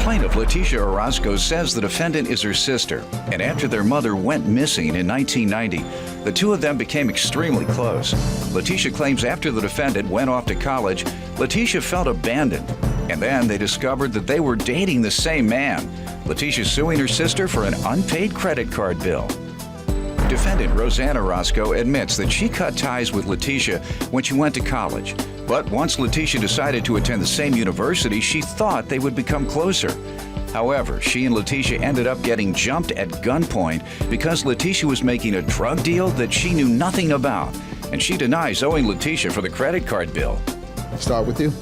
Plaintiff Letitia Orozco says the defendant is her sister, and after their mother went missing in 1990, the two of them became extremely close. Letitia claims after the defendant went off to college, Letitia felt abandoned, and then they discovered that they were dating the same man. Letitia suing her sister for an unpaid credit card bill. Defendant Rosanna Orozco admits that she cut ties with Letitia when she went to college. But once Letitia decided to attend the same university, she thought they would become closer. However, she and Letitia ended up getting jumped at gunpoint because Letitia was making a drug deal that she knew nothing about. And she denies owing Letitia for the credit card bill. Start with you.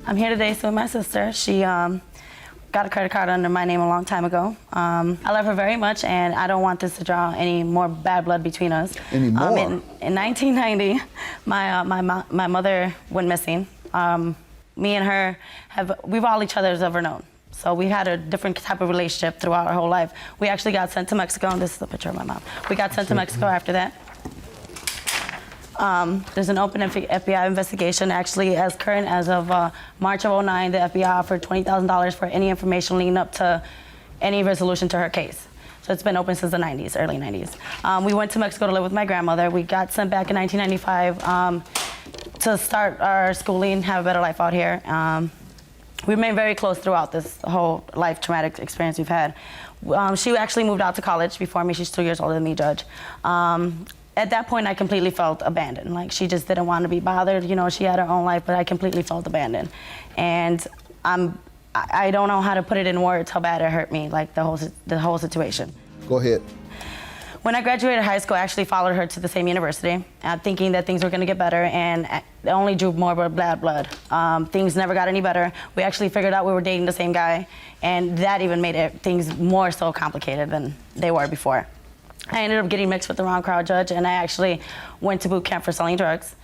I'm here today suing my sister. She got a credit card under my name a long time ago. I love her very much, and I don't want this to draw any more bad blood between us. Anymore? In 1990, my mother went missing. Me and her we've all each other's ever known. So we had a different type of relationship throughout our whole life. We actually got sent to Mexico, and this is a picture of my mom. We got sent to Mexico after that. There's an open FBI investigation, actually, as current as of March of '09. The FBI offered $20,000 for any information leading up to any resolution to her case. So it's been open since the 90s, early 90s. We went to Mexico to live with my grandmother. We got sent back in 1995 to start our schooling, have a better life out here. We remained very close throughout this whole life traumatic experience we've had. She actually moved out to college before me. She's 2 years older than me, Judge. At that point, I completely felt abandoned. Like, she just didn't want to be bothered. You know, she had her own life, but I completely felt abandoned. And I don't know how to put it in words how bad it hurt me, like the whole situation. Go ahead. When I graduated high school, I actually followed her to the same university, thinking that things were going to get better, and it only drew more bad blood. Things never got any better. We actually figured out we were dating the same guy, and that even made things more so complicated than they were before. I ended up getting mixed with the wrong crowd, Judge, and I actually went to boot camp for selling drugs.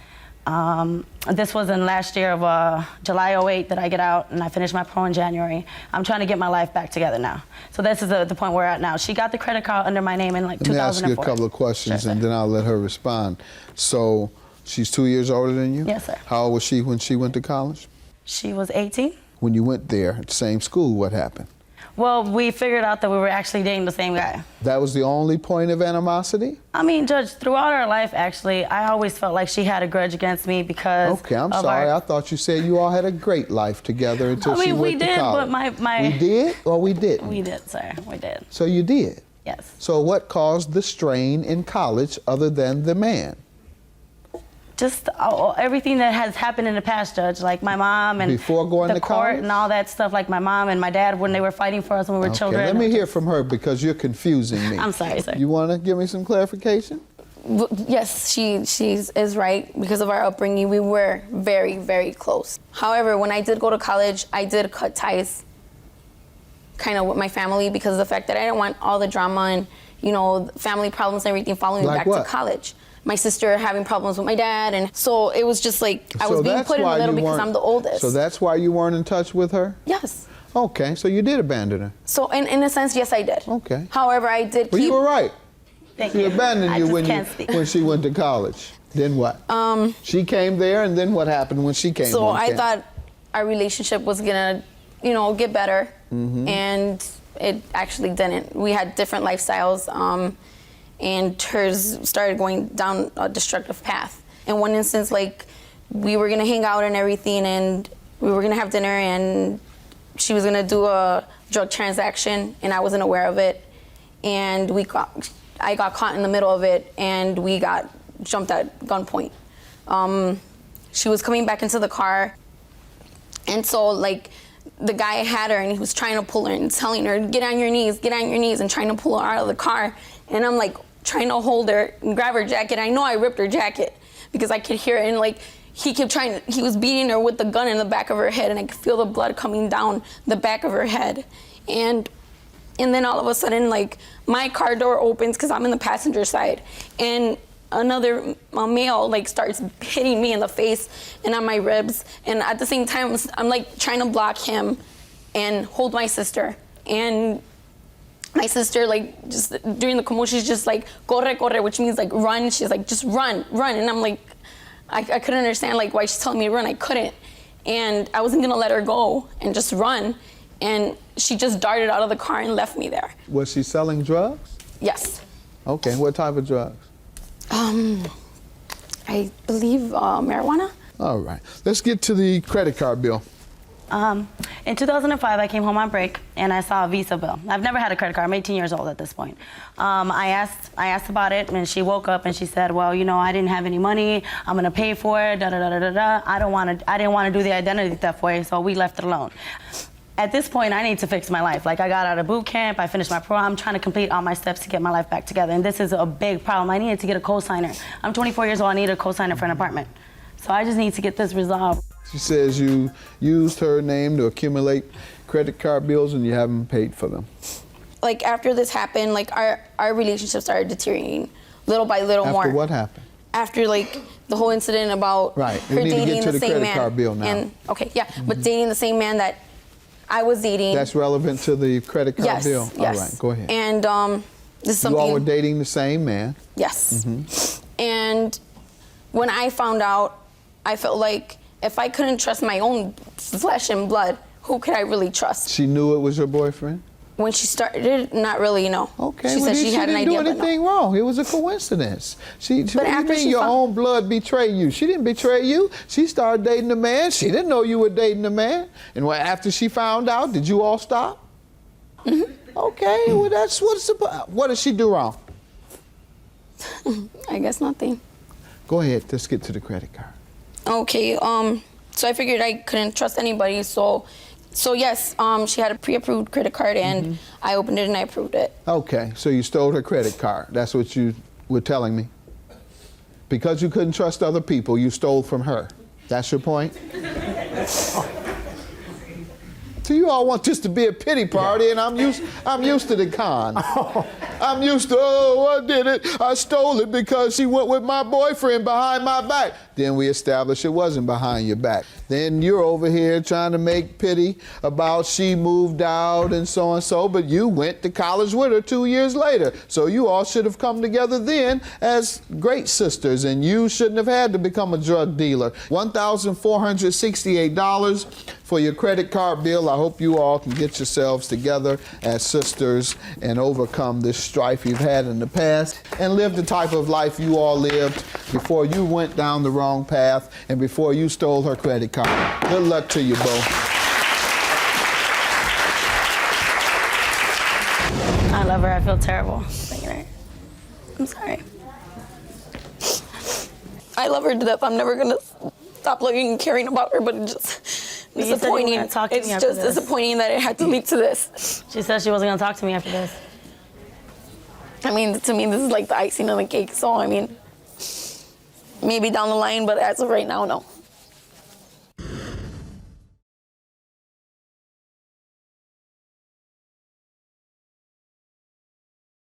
This was in last year of July '08 that I get out, and I finished my pro in January. I'm trying to get my life back together now. So this is the point we're at now. She got the credit card under my name in like 2004. Let me ask you a couple of questions, and then I'll let her respond. So she's 2 years older than you? Yes, sir. How old was she when she went to college? She was 18. When you went there at the same school, what happened? Well, we figured out that we were actually dating the same guy. That was the only point of animosity? I mean, Judge, throughout our life, actually, I always felt like she had a grudge against me because Okay, I'm sorry. I thought you said you all had a great life together until she went to college. We did, but We did or we didn't? We did, sir. We did. So you did? Yes. So what caused the strain in college other than the man? Just everything that has happened in the past, Judge, like my mom and before going the to court college? And all that stuff, like my mom and my dad when they were fighting for us when we were children. Let me hear from her because you're confusing me. I'm sorry, sir. You want to give me some clarification? Yes, she is right. Because of our upbringing, we were very, very close. However, when I did go to college, I did cut ties kind of with my family because of the fact that I didn't want all the drama and, you know, family problems and everything following me back to college. My sister having problems with my dad, and so it was just like I was being put in the middle because I'm the oldest. So that's why you weren't in touch with her? Yes. Okay, so you did abandon her. So in a sense, yes, I did. Okay. However, I did Well, you were right. Thank She you. abandoned you when she went to college. Then what? She came there, and then what happened when she came? So I thought our relationship was gonna, you know, get better, and it actually didn't. We had different lifestyles. And hers started going down a destructive path. In one instance, like, we were gonna hang out and everything, and we were gonna have dinner, and she was gonna do a drug transaction, and I wasn't aware of it. And I got caught in the middle of it, and we got jumped at gunpoint. She was coming back into the car, and so, like, the guy had her, and he was trying to pull her and telling her, get on your knees, and trying to pull her out of the car. And I'm like, trying to hold her and grab her jacket. I know I ripped her jacket because I could hear it, and like he was beating her with the gun in the back of her head, and I could feel the blood coming down the back of her head. And then all of a sudden, like, my car door opens because I'm in the passenger side, and another male like starts hitting me in the face and on my ribs, and at the same time I'm like trying to block him and hold my sister. And my sister, like, just during the commotion, she's just like, corre, corre, which means like run. She's like, just run. And I'm like, I couldn't understand like why she's telling me to run. I couldn't. And I wasn't gonna let her go and just run. and she just darted out of the car and left me there. Was she selling drugs? Yes. Okay, what type of drugs? I believe marijuana. All right, let's get to the credit card bill. In 2005, I came home on break and I saw a Visa bill. I've never had a credit card. I'm 18 years old at this point. I asked about it, and she woke up and she said, "Well, you know, I didn't have any money. I'm gonna pay for it. Da da da da da. I didn't want to do the identity theft way, so we left it alone." At this point, I need to fix my life. Like, I got out of boot camp, I finished my program, I'm trying to complete all my steps to get my life back together, and this is a big problem. I needed to get a co-signer. I'm 24 years old, I need a co-signer for an apartment. So I just need to get this resolved. She says you used her name to accumulate credit card bills and you haven't paid for them. Like, after this happened, like, our relationship started deteriorating little by little more. After what happened? After, like, the whole incident about Right. her We need to dating get to the the same credit man. card bill now. And, okay, yeah, but dating the same man that I was dating. That's relevant to the credit card Yes, bill? yes. All right, go ahead. And this is something. You all were dating the same man? Yes. And when I found out, I felt like if I couldn't trust my own flesh and blood, who could I really trust? She knew it was your boyfriend? When she started, not really, you know. Okay, She well, said she had an didn't idea, do but no. anything wrong. It was a coincidence. What do you after mean she your found- own blood betrayed you? She didn't betray you. She started dating a man. She didn't know you were dating a man. And after she found out, did you all stop? Okay, well, that's what it's about. What did she do wrong? I guess nothing. Go ahead, let's get to the credit card. Okay, so I figured I couldn't trust anybody, so yes, she had a pre-approved credit card, and I opened it and I approved it. Okay, so you stole her credit card. That's what you were telling me? Because you couldn't trust other people, you stole from her. That's your point? So you all want this to be a pity party, and I'm used to the con. I'm used to, I did it. I stole it because she went with my boyfriend behind my back. Then we established it wasn't behind your back. Then you're over here trying to make pity about she moved out and so, but you went to college with her 2 years later. So you all should have come together then as great sisters, and you shouldn't have had to become a drug dealer. $1,468 for your credit card bill. I hope you all can get yourselves together as sisters and overcome this strife you've had in the past and live the type of life you all lived before you went down the wrong path and before you stole her credit card. Good luck to you both. I love her, I feel terrible. I'm sorry. I love her to death. I'm never gonna stop loving and caring about her, but it's just You said you were disappointing. gonna talk to me It's after just this. disappointing that it had to lead to this. She said she wasn't gonna talk to me after this. I mean, to me, this is like the icing on the cake. So, I mean, maybe down the line, but as of right now, no.